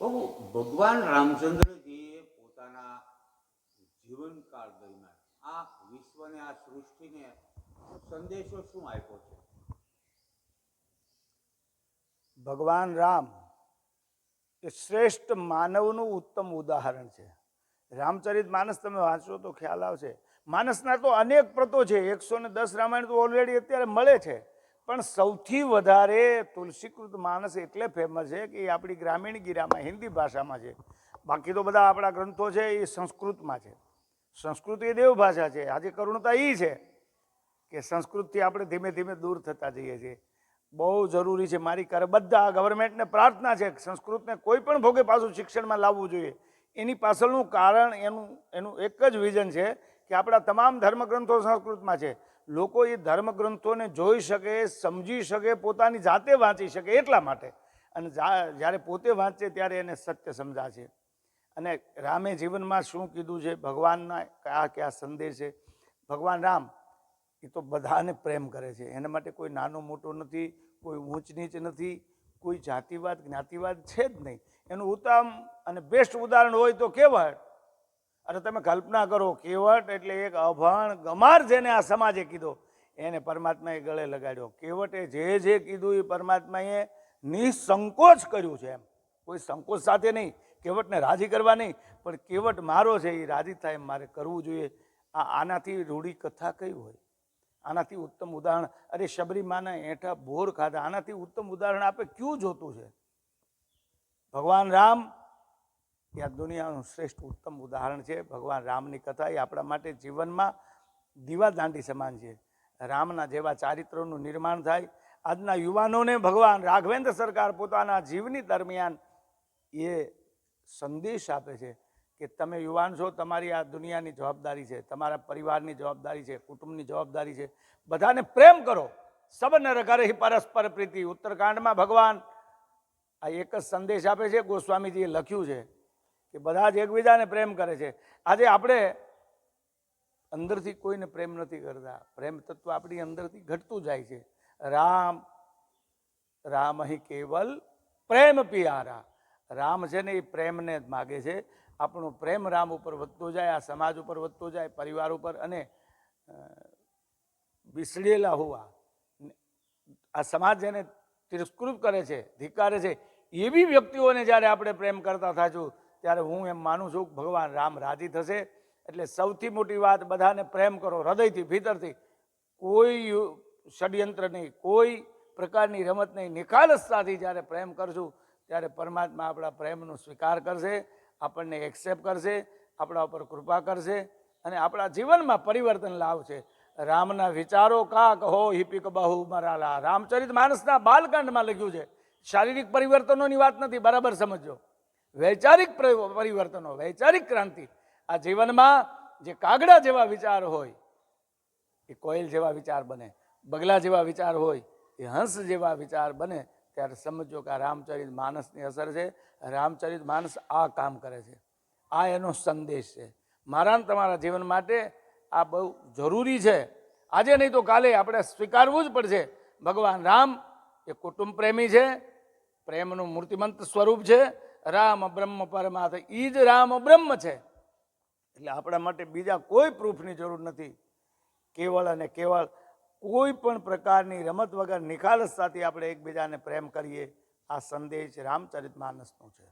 બહુ ભગવાન રામચંદ્રજીએ પોતાના જીવનકાળ દરમિયાન આ વિશ્વને આ સૃષ્ટિને સંદેશો શું આપ્યો છે? ભગવાન રામ એ શ્રેષ્ઠ માનવનું ઉત્તમ ઉદાહરણ છે. રામચરિત માનસ તમે વાંચો તો ખ્યાલ આવશે. માનસના તો અનેક પ્રતો છે, 110 રામાયણ તો ઓલરેડી અત્યારે મળે છે, પણ સૌથી વધારે તુલસીકૃત માનસ એટલે ફેમસ છે કે એ આપણી ગ્રામીણ ગીરામાં હિન્દી ભાષામાં છે. બાકી તો બધા આપણા ગ્રંથો છે એ સંસ્કૃતમાં છે. સંસ્કૃત એ દેવ ભાષા છે. આજે કરુણતા એ છે કે સંસ્કૃતથી આપણે ધીમે ધીમે દૂર થતા જઈએ છીએ. બહુ જરૂરી છે. મારી બધા ગવર્મેન્ટને પ્રાર્થના છે કે સંસ્કૃતને કોઈ પણ ભોગે પાછું શિક્ષણમાં લાવવું જોઈએ. એની પાછળનું કારણ એનું એક જ વિઝન છે કે આપણા તમામ ધર્મગ્રંથો સંસ્કૃતમાં છે. લોકો એ ધર્મગ્રંથોને જોઈ શકે, સમજી શકે, પોતાની જાતે વાંચી શકે એટલા માટે. અને જ્યારે પોતે વાંચે ત્યારે એને સત્ય સમજાશે. અને રામે જીવનમાં શું કીધું છે, ભગવાનના કયા સંદેશ છે. ભગવાન રામ એ તો બધાને પ્રેમ કરે છે. એના માટે કોઈ નાનો મોટો નથી, કોઈ ઊંચ નીચ નથી, કોઈ જાતિવાદ જ્ઞાતિવાદ છે જ નહીં. એનું ઉત્તમ અને બેસ્ટ ઉદાહરણ હોય તો કેવટ. અરે તમે કલ્પના કરો, કેવટ એટલે એક અભણ ગમાર જેને આ સમાજે કીધો એને પરમાત્માએ ગળે લગાડ્યો. કેવટે જે કીધું એ પરમાત્માએ નિસંકોચ કર્યું છે. એમ કોઈ સંકોચ સાથે નહીં, કેવટને રાજી કરવા નહીં, પણ કેવટ મારો છે એ રાજી થાય એમ મારે કરવું જોઈએ. આનાથી રૂઢી કથા કઈ હોય? આનાથી ઉત્તમ ઉદાહરણ, અરે શબરીમાના એઠા બોર ખાધા, આનાથી ઉત્તમ ઉદાહરણ આપે ક્યું જોતું છે? ભગવાન રામ એ આ દુનિયાનું શ્રેષ્ઠ ઉત્તમ ઉદાહરણ છે. ભગવાન રામની કથા એ આપણા માટે જીવનમાં દીવાદાંડી સમાન છે. રામના જેવા ચારિત્રનું નિર્માણ થાય. આજના યુવાનોને ભગવાન રાઘવેન્દ્ર સરકાર પોતાના જીવની દરમિયાન એ સંદેશ આપે છે કે તમે યુવાન છો, તમારી આ દુનિયાની જવાબદારી છે, તમારા પરિવારની જવાબદારી છે, કુટુંબની જવાબદારી છે. બધાને પ્રેમ કરો. સબ નર કરે પરસ્પર પ્રીતિ. ઉત્તરકાંડમાં ભગવાન આ એક જ સંદેશ આપે છે. ગોસ્વામીજીએ લખ્યું છે કે બધા જ એકબીજાને પ્રેમ કરે છે. આજે આપણે અંદરથી કોઈને પ્રેમ નથી કરતા. પ્રેમ તત્વ આપણી અંદરથી ઘટતું જાય છે. રામ અહીં કેવલ પ્રેમ પિયારા. રામ છે ને એ પ્રેમને જ માગે છે. આપણો પ્રેમ રામ ઉપર વધતો જાય, આ સમાજ ઉપર વધતો જાય, પરિવાર ઉપર. અને બિસડેલા હોવા, આ સમાજ જેને તિરસ્કૃત કરે છે, ધિક્કારે છે, એવી વ્યક્તિઓને જ્યારે આપણે પ્રેમ કરતા થાશું ત્યારે હું એમ માનું છું કે ભગવાન રામ રાજી થશે. એટલે સૌથી મોટી વાત, બધાને પ્રેમ કરો હૃદયથી, ભીતરથી. કોઈ ષડયંત્ર નહીં, કોઈ પ્રકારની રમત નહીં. નિખાલસતાથી જ્યારે પ્રેમ કરશું ત્યારે પરમાત્મા આપણા પ્રેમનો સ્વીકાર કરશે, આપણને એક્સેપ્ટ કરશે, આપણા ઉપર કૃપા કરશે અને આપણા જીવનમાં પરિવર્તન લાવશે. રામના વિચારો કા કહો હિપિક બહુ મરાલા. રામચરિત માનસના બાલકાંડમાં લખ્યું છે. શારીરિક પરિવર્તનોની વાત નથી, બરાબર સમજો. વૈચારિક પરિવર્તનો, વૈચારિક ક્રાંતિ. આ જીવનમાં જે કાગડા જેવા વિચાર હોય એ કોયલ જેવા વિચાર બને, બગલા જેવા વિચાર હોય એ હંસ જેવા વિચાર બને. ત્યારે સમજો કે આ રામચરિત માનસની અસર છે. રામચરિત માનસ આ કામ કરે છે. આ એનો સંદેશ છે. મારા તમારા જીવન માટે આ બહુ જરૂરી છે. આજે નહીં તો કાલે આપણે સ્વીકારવું જ પડશે. ભગવાન રામ એ કુટુંબ પ્રેમી છે, પ્રેમનું મૂર્તિમંત સ્વરૂપ છે. રામ બ્રહ્મ પરમાત્મા, એ જ રામ બ્રહ્મ છે. એટલે આપણા માટે બીજા કોઈ પ્રૂફની જરૂર નથી. કેવળ અને કેવળ કોઈ પણ પ્રકારની રમત વગર નિખાલસતાથી આપણે એકબીજાને પ્રેમ કરીએ. આ સંદેશ રામચરિત માનસનો છે.